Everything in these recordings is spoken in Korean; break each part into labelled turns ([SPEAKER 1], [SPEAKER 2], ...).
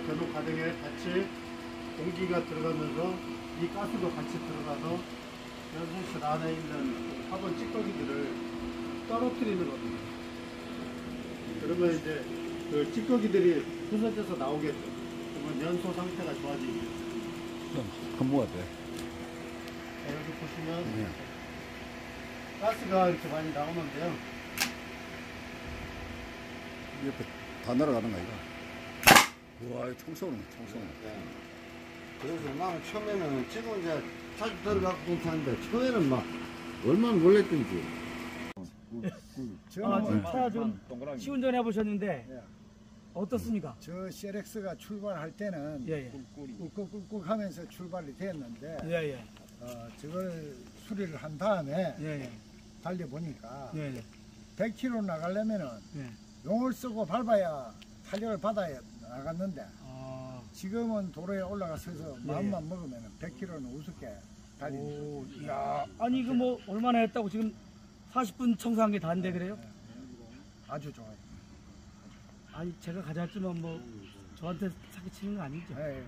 [SPEAKER 1] 견옥 가등에 같이 공기가 들어가면서 이 가스도 같이 들어가서 연소실 안에 있는 화분 찌꺼기들을 떨어뜨리는 겁니다. 그러면 이제 그 찌꺼기들이 흩어져서 나오겠죠. 그러면 연소 상태가 좋아지겠죠.
[SPEAKER 2] 그럼 뭐가 돼?
[SPEAKER 1] 자, 여기 보시면 가스가 이렇게 많이 나오는데요.
[SPEAKER 2] 옆에 다 날아가는 거 아이가? 우와, 총 쏘는 거, 총 쏘는 거.
[SPEAKER 3] 네. 그래서 나는 처음에는 지금 이제 자주 들어가고 괜찮은데 처음에는 막 얼마나 놀랬던지.
[SPEAKER 4] 차 좀 시운전 해보셨는데 어떻습니까?
[SPEAKER 5] 저 CLX가 출발할 때는
[SPEAKER 4] 예예.
[SPEAKER 5] 꾹꾹꾹꾹 하면서 출발이 됐는데
[SPEAKER 4] 예예.
[SPEAKER 5] 저걸 수리를 한 다음에
[SPEAKER 4] 예예.
[SPEAKER 5] 달려보니까
[SPEAKER 4] 예예.
[SPEAKER 5] 100km 나가려면은
[SPEAKER 4] 예.
[SPEAKER 5] 용을 쓰고 밟아야 탄력을 받아야 나갔는데
[SPEAKER 4] 아.
[SPEAKER 5] 지금은 도로에 올라가서서
[SPEAKER 4] 예.
[SPEAKER 5] 마음만 먹으면 100km는 우습게 달리는
[SPEAKER 4] 오, 야, 아니 이거 뭐 얼마나 했다고 지금 40분 청소한 게 다인데 그래요?
[SPEAKER 5] 아주 좋아요.
[SPEAKER 4] 아니 제가 가져왔지만 뭐 저한테 사기치는 거 아니죠?
[SPEAKER 5] 예.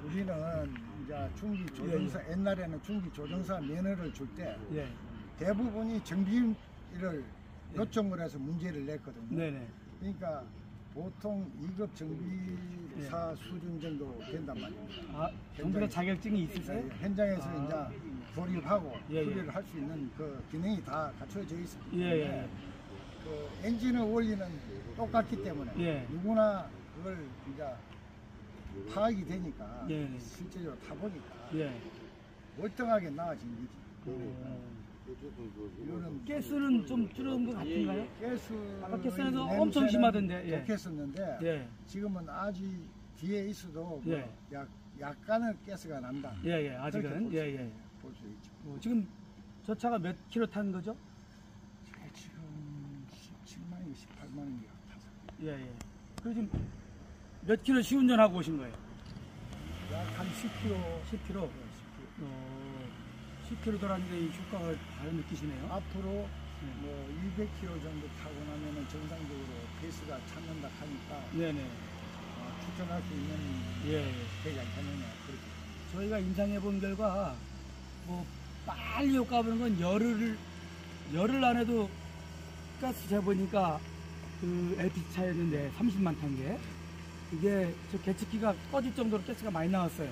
[SPEAKER 5] 우리는 이제 중기 조정사 옛날에는 중기 조정사 면허를 줄 때
[SPEAKER 4] 예.
[SPEAKER 5] 대부분이 정비를 요청을 해서 문제를 냈거든요.
[SPEAKER 4] 네네.
[SPEAKER 5] 그러니까 보통 2급 정비사 수준 정도 된단 말입니다.
[SPEAKER 4] 아, 정비사 자격증이 있으세요?
[SPEAKER 5] 현장에서 이제 조립하고
[SPEAKER 4] 예, 예.
[SPEAKER 5] 수리를 할 수 있는 그 기능이 다 갖춰져 있습니다.
[SPEAKER 4] 예예.
[SPEAKER 5] 그 엔진의 원리는 똑같기 때문에
[SPEAKER 4] 예.
[SPEAKER 5] 누구나 그걸 이제 파악이 되니까
[SPEAKER 4] 예.
[SPEAKER 5] 실제로 타보니까
[SPEAKER 4] 예.
[SPEAKER 5] 월등하게 나아진 거지. 이거는
[SPEAKER 4] 가스는 좀 줄어든 것 같은가요?
[SPEAKER 5] 가스
[SPEAKER 4] 아까 가스는 엄청 심하던데. 예.
[SPEAKER 5] 좋겠었는데
[SPEAKER 4] 예.
[SPEAKER 5] 지금은 아직 뒤에 있어도 뭐
[SPEAKER 4] 예.
[SPEAKER 5] 약간은 가스가 난다.
[SPEAKER 4] 예예. 아직은 예예.
[SPEAKER 5] 볼 수 있죠.
[SPEAKER 4] 지금 저 차가 몇 킬로 탄 거죠?
[SPEAKER 5] 지금 17만인가 18만인가 타서
[SPEAKER 4] 예예. 그 지금 몇 킬로 시운전하고 오신 거예요?
[SPEAKER 5] 약 한 10km
[SPEAKER 4] 10킬로. 10킬로 돌았는데 이 효과를 바로 느끼시네요.
[SPEAKER 5] 앞으로
[SPEAKER 4] 네.
[SPEAKER 5] 뭐 200km 정도 타고 나면은 정상적으로 페이스가 찾는다 하니까
[SPEAKER 4] 네네.
[SPEAKER 5] 추천할 수 있는
[SPEAKER 4] 예.
[SPEAKER 5] 되지 않겠느냐 그렇게.
[SPEAKER 4] 저희가 임상해 본 결과 뭐 빨리 효과 보는 건 열흘 안에도 가스 재보니까 그 LPG 차였는데 30만 탄 게 이게 저 계측기가 꺼질 정도로 가스가 많이 나왔어요.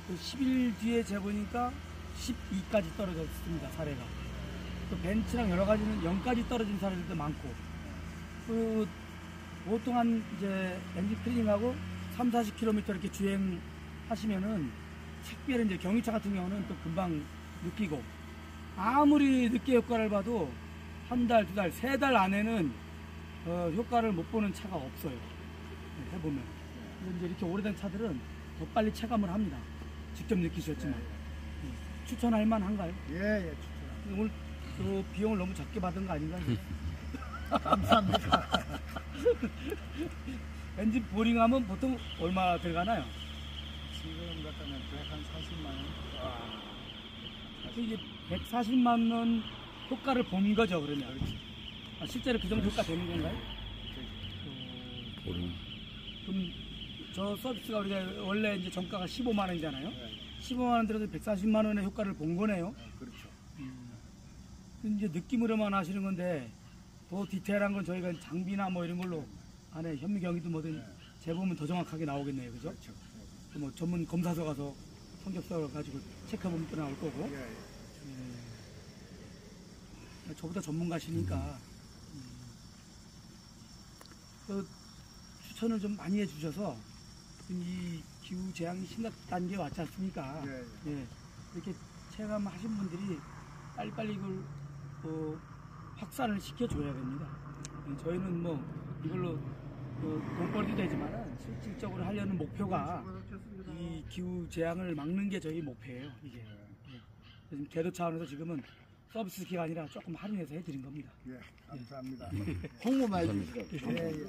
[SPEAKER 4] 그 10일 뒤에 재보니까 12까지 떨어졌습니다, 사례가. 또 벤츠랑 여러 가지는 0까지 떨어진 사례들도 많고. 그 보통 한 이제 엔진 클리닝하고 3, 40km 이렇게 주행하시면은 특별히 이제 경유차 같은 경우는 또 금방 느끼고 아무리 늦게 효과를 봐도 한 달, 두 달, 세 달 안에는 효과를 못 보는 차가 없어요. 네, 해보면. 근데 이제 이렇게 오래된 차들은 더 빨리 체감을 합니다. 직접 느끼셨지만. 추천할 만한가요?
[SPEAKER 5] 예, 추천.
[SPEAKER 4] 오늘 그 비용을 너무 적게 받은 거 아닌가요?
[SPEAKER 5] 감사합니다.
[SPEAKER 4] 엔진 보링하면 보통 얼마 들어가나요?
[SPEAKER 5] 지금 같으면 140만 원.
[SPEAKER 4] 이게 140만 원 효과를 본 거죠, 그러면? 실제로 그 정도 효과 되는 건가요? 그럼 저 서비스가 우리가 원래 이제 정가가 15만 원이잖아요. 15만 원 들어서 140만 원의 효과를 본 거네요.
[SPEAKER 5] 그렇죠.
[SPEAKER 4] 이제 느낌으로만 하시는 건데 더 디테일한 건 저희가 장비나 뭐 이런 걸로 안에 현미경이든 뭐든 재보면 더 정확하게 나오겠네요, 그죠?
[SPEAKER 5] 그렇죠.
[SPEAKER 4] 뭐 전문 검사서 가서 성격서를 가지고 체크해보면 또 나올 거고.
[SPEAKER 5] 예, 예.
[SPEAKER 4] 저보다 전문가시니까 그 추천을 좀 많이 해주셔서 이 기후 재앙이 심각 단계에 왔지 않습니까?
[SPEAKER 5] 예,
[SPEAKER 4] 예. 이렇게 체감하신 분들이 빨리빨리 이걸 확산을 시켜줘야 됩니다. 저희는 뭐 이걸로 돈벌이도 되지만 실질적으로 하려는 목표가 이 기후 재앙을 막는 게 저희 목표예요. 이게 지금 제도 차원에서 지금은 서비스 기간이라 조금 할인해서 해드린 겁니다.
[SPEAKER 5] 예, 감사합니다.
[SPEAKER 3] 홍보만 해주시죠.
[SPEAKER 5] 예, 예.